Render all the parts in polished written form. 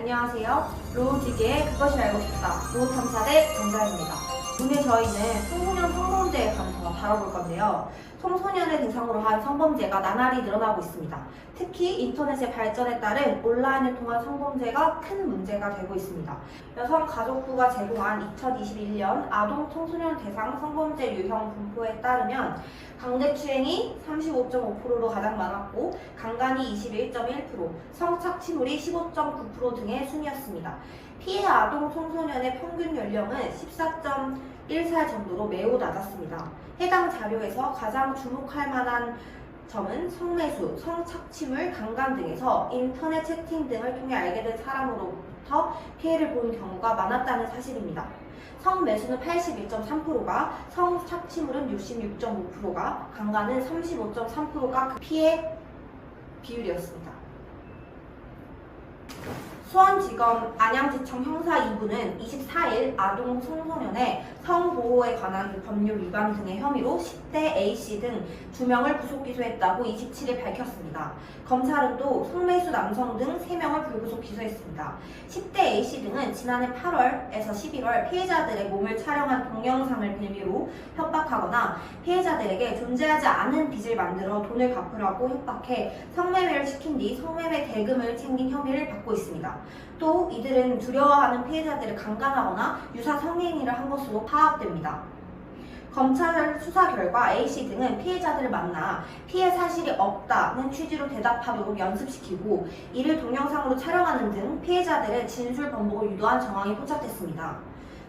안녕하세요. 로우지기의 그것이 알고 싶다. 로우탐사대 정자입니다. 오늘 저희는 청소년 성범죄에 관해서 다뤄볼 건데요. 청소년을 대상으로 한 성범죄가 나날이 늘어나고 있습니다. 특히 인터넷의 발전에 따른 온라인을 통한 성범죄가 큰 문제가 되고 있습니다. 여성가족부가 제공한 2021년 아동 청소년 대상 성범죄 유형 분포에 따르면 강제추행이 35.5%로 가장 많았고 강간이 21.1%, 성착취물이 15.9% 등의 순이었습니다. 피해 아동 청소년의 평균 연령은 14.1살 정도로 매우 낮았습니다. 해당 자료에서 가장 주목할 만한 점은 성매수, 성착취물, 강간 등에서 인터넷 채팅 등을 통해 알게 된 사람으로부터 피해를 본 경우가 많았다는 사실입니다. 성매수는 81.3%가, 성착취물은 66.5%가, 강간은 35.3%가 그 피해 비율이었습니다. 수원지검 안양지청 형사 2부는 24일 아동 청소년의 성보호에 관한 법률 위반 등의 혐의로 10대 A씨 등 2명을 구속 기소했다고 27일 밝혔습니다. 검찰은 또 성매수 남성 등 3명을 불구속 기소했습니다. 10대 A씨 등은 지난해 8월에서 11월 피해자들의 몸을 촬영한 동영상을 빌미로 협박하거나 피해자들에게 존재하지 않은 빚을 만들어 돈을 갚으라고 협박해 성매매를 시킨 뒤 성매매 대금을 챙긴 혐의를 받고 있습니다. 또 이들은 두려워하는 피해자들을 강간하거나 유사 성행위를 한 것으로 파악됩니다. 검찰 수사 결과 A씨 등은 피해자들을 만나 피해 사실이 없다는 취지로 대답하도록 연습시키고 이를 동영상으로 촬영하는 등 피해자들의 진술 번복을 유도한 정황이 포착됐습니다.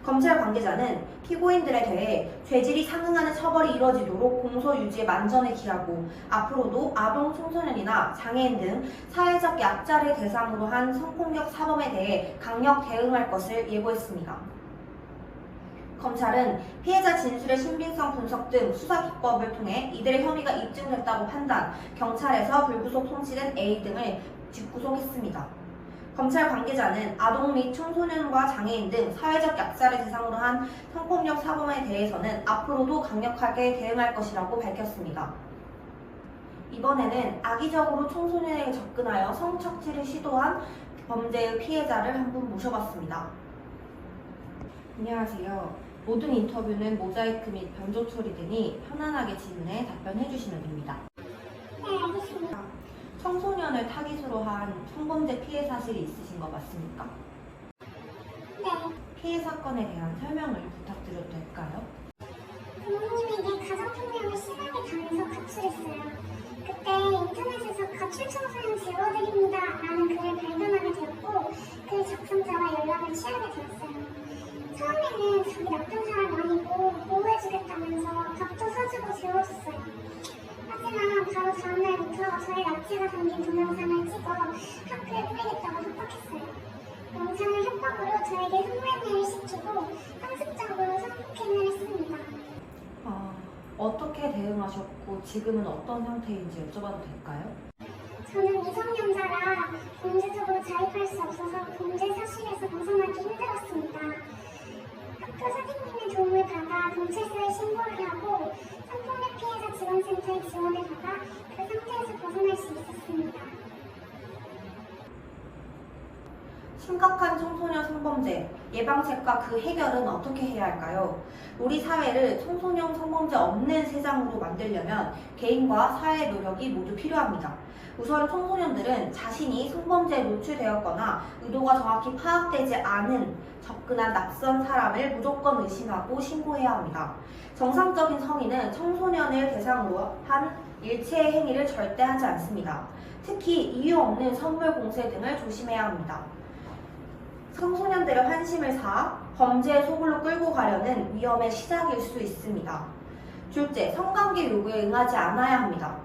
검찰 관계자는 피고인들에 대해 죄질이 상응하는 처벌이 이뤄지도록 공소 유지에 만전을 기하고 앞으로도 아동 청소년이나 장애인 등 사회적 약자를 대상으로 한 성폭력 사범에 대해 강력 대응할 것을 예고했습니다. 검찰은 피해자 진술의 신빙성 분석 등 수사 기법을 통해 이들의 혐의가 입증됐다고 판단, 경찰에서 불구속 송치된 A 등을 집구속했습니다. 검찰 관계자는 아동 및 청소년과 장애인 등 사회적 약자를 대상으로 한 성폭력 사범에 대해서는 앞으로도 강력하게 대응할 것이라고 밝혔습니다. 이번에는 악의적으로 청소년에게 접근하여 성착취를 시도한 범죄의 피해자를 한 분 모셔봤습니다. 안녕하세요. 모든 인터뷰는 모자이크 및 변조 처리 등이 편안하게 질문에 답변해 주시면 됩니다. 네, 알겠습니다. 청소년을 타깃으로 한 성범죄 피해 사실이 있으신 거 맞습니까? 네. 피해 사건에 대한 설명을 부탁드려도 될까요? 부모님에게 가정폭력을 심하게 당해서 가출했어요. 그때 인터넷에서 가출 청소년 재워드립니다 라는 글을 발견하게 되었고 그 작성자와 연락을 취하게 되었어요. 처음에는 자기 나쁜 사람 아니고 보호해주겠다면서 밥도 사주고 재워줬어요. 하지만 바로 다음날부터 저의 나체가 담긴 동영상을 찍어 학교에 뿌리겠다고 협박했어요. 영상을 협박으로 저에게 성매매를 시키고 상습적으로 성폭행을 했습니다. 어떻게 대응하셨고 지금은 어떤 상태인지 여쭤봐도 될까요? 저는 미성년자라 범죄적으로 자립할 수 없어서 범죄 사실에서 벗어나기 힘들었습니다. 학교 선생님의 도움을 받아 경찰서에 신고를 하고 성폭력 피해자 지원센터에 지원을 받아 그 상태에서 벗어날 수 있었습니다. 심각한 청소년 성범죄 예방책과 그 해결은 어떻게 해야 할까요? 우리 사회를 청소년 성범죄 없는 세상으로 만들려면 개인과 사회의 노력이 모두 필요합니다. 우선 청소년들은 자신이 성범죄에 노출되었거나 의도가 정확히 파악되지 않은 접근한 낯선 사람을 무조건 의심하고 신고해야 합니다. 정상적인 성인은 청소년을 대상으로 한 일체의 행위를 절대 하지 않습니다. 특히 이유 없는 선물 공세 등을 조심해야 합니다. 청소년들의 환심을 사 범죄의 소굴로 끌고 가려는 위험의 시작일 수 있습니다. 둘째, 성관계 요구에 응하지 않아야 합니다.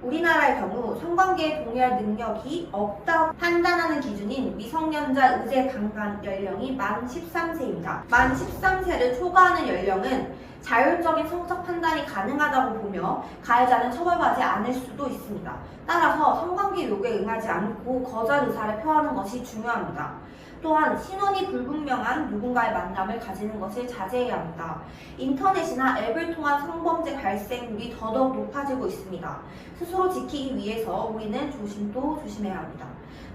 우리나라의 경우 성관계에 동의할 능력이 없다고 판단하는 기준인 미성년자 의제 강간 연령이 만 13세입니다. 만 13세를 초과하는 연령은 자율적인 성적 판단이 가능하다고 보며 가해자는 처벌받지 않을 수도 있습니다. 따라서 성관계 요구에 응하지 않고 거절 의사를 표하는 것이 중요합니다. 또한 신원이 불분명한 누군가의 만남을 가지는 것을 자제해야 합니다. 인터넷이나 앱을 통한 성범죄 발생률이 더더욱 높아지고 있습니다. 스스로 지키기 위해서 우리는 조심도 조심해야 합니다.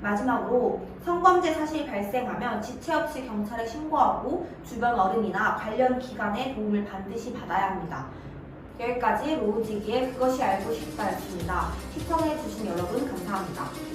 마지막으로 성범죄 사실이 발생하면 지체 없이 경찰에 신고하고 주변 어른이나 관련 기관의 도움을 반드시 받아야 합니다. 여기까지 로우지기의 그것이 알고 싶다였습니다. 시청해주신 여러분 감사합니다.